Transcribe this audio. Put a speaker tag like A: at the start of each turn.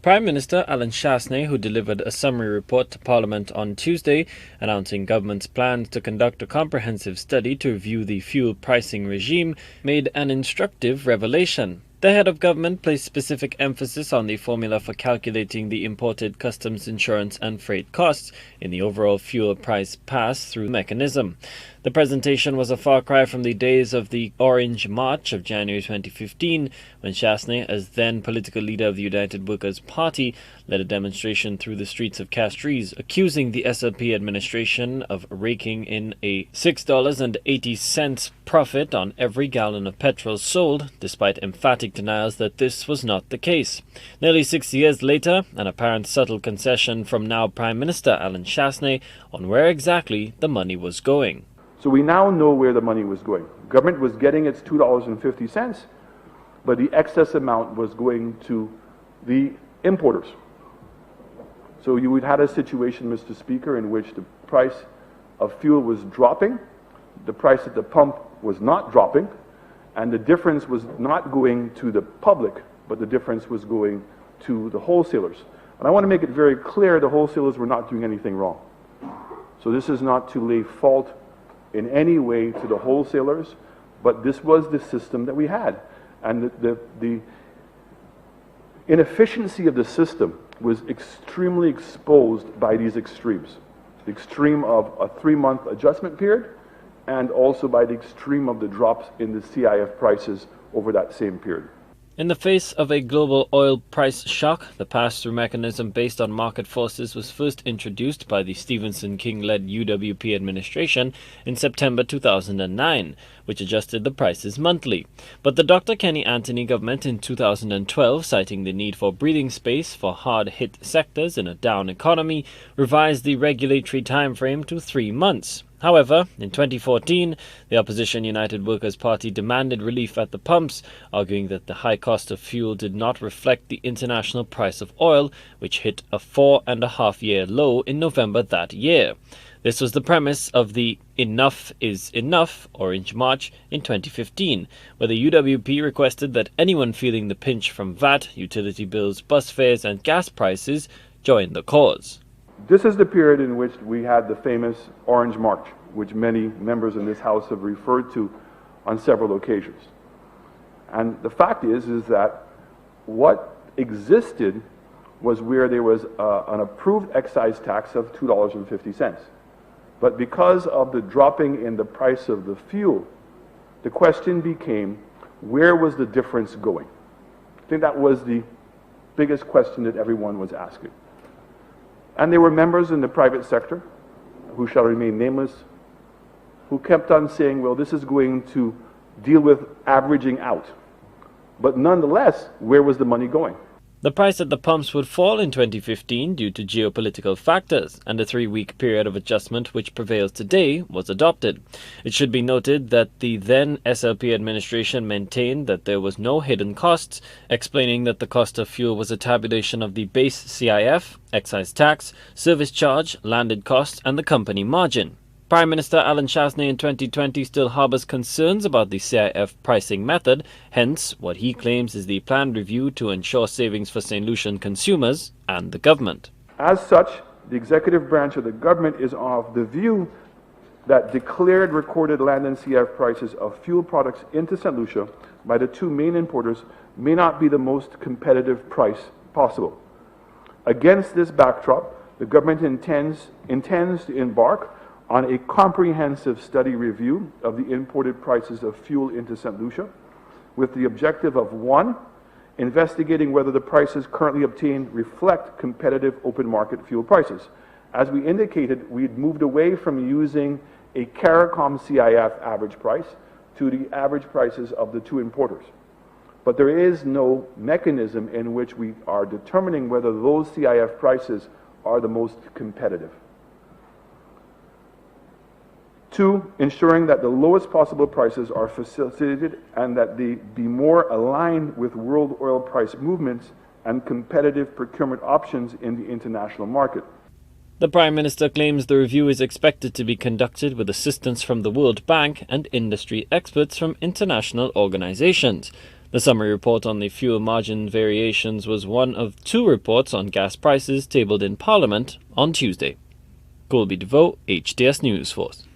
A: Prime Minister Allen Chastanet, who delivered a summary report to Parliament on Tuesday, announcing government's plans to conduct a comprehensive study to review the fuel pricing regime, made an instructive revelation. The head of government placed specific emphasis on the formula for calculating the imported customs insurance and freight costs in the overall fuel price pass-through mechanism. The presentation was a far cry from the days of the Orange March of January 2015, when Chastanet, as then political leader of the United Workers' Party, led a demonstration through the streets of Castries, accusing the SLP administration of raking in a $6.80 profit on every gallon of petrol sold, despite emphatic denials that this was not the case. Nearly 6 years later, an apparent subtle concession from now Prime Minister Allen Chastanet on where exactly the money was going.
B: So we now know where the money was going. Government was getting its $2.50, but the excess amount was going to the importers. So you would have a situation, Mr. Speaker, in which the price of fuel was dropping, the price at the pump was not dropping, and the difference was not going to the public, but the difference was going to the wholesalers. And I want to make it very clear the wholesalers were not doing anything wrong. So this is not to lay fault in any way to the wholesalers, but this was the system that we had. And the inefficiency of the system was extremely exposed by these extremes. The extreme of a 3-month adjustment period, and also by the extreme of the drops in the CIF prices over that same period.
A: In the face of a global oil price shock, the pass-through mechanism based on market forces was first introduced by the Stephenson King-led UWP administration in September 2009, which adjusted the prices monthly. But the Dr. Kenny Anthony government in 2012, citing the need for breathing space for hard-hit sectors in a down economy, revised the regulatory timeframe to 3 months. However, in 2014, the opposition United Workers' Party demanded relief at the pumps, arguing that the high cost of fuel did not reflect the international price of oil, which hit a 4.5-year low in November that year. This was the premise of the Enough is Enough Orange March in 2015, where the UWP requested that anyone feeling the pinch from VAT, utility bills, bus fares and gas prices join the cause.
B: This is the period in which we had the famous Orange March, which many members in this House have referred to on several occasions. And the fact is that what existed was where there was an approved excise tax of $2.50. But because of the dropping in the price of the fuel, the question became, where was the difference going? I think that was the biggest question that everyone was asking. And there were members in the private sector, who shall remain nameless, who kept on saying, well, this is going to deal with averaging out. But nonetheless, where was the money going?
A: The price at the pumps would fall in 2015 due to geopolitical factors, and a 3-week period of adjustment which prevails today was adopted. It should be noted that the then SLP administration maintained that there was no hidden costs, explaining that the cost of fuel was a tabulation of the base CIF, excise tax, service charge, landed cost, and the company margin. Prime Minister Allen Chastanet in 2020 still harbors concerns about the CIF pricing method, hence what he claims is the planned review to ensure savings for Saint Lucian consumers and the government.
B: As such, the executive branch of the government is of the view that declared recorded land and CIF prices of fuel products into Saint Lucia by the 2 main importers may not be the most competitive price possible. Against this backdrop, the government intends to embark on a comprehensive study review of the imported prices of fuel into Saint Lucia, with the objective of 1, investigating whether the prices currently obtained reflect competitive open market fuel prices. As we indicated, we had moved away from using a CARICOM CIF average price to the average prices of the 2 importers. But there is no mechanism in which we are determining whether those CIF prices are the most competitive. 2, ensuring that the lowest possible prices are facilitated and that they be more aligned with world oil price movements and competitive procurement options in the international market.
A: The Prime Minister claims the review is expected to be conducted with assistance from the World Bank and industry experts from international organizations. The summary report on the fuel margin variations was one of two reports on gas prices tabled in Parliament on Tuesday. Colby DeVoe, HTS News Force.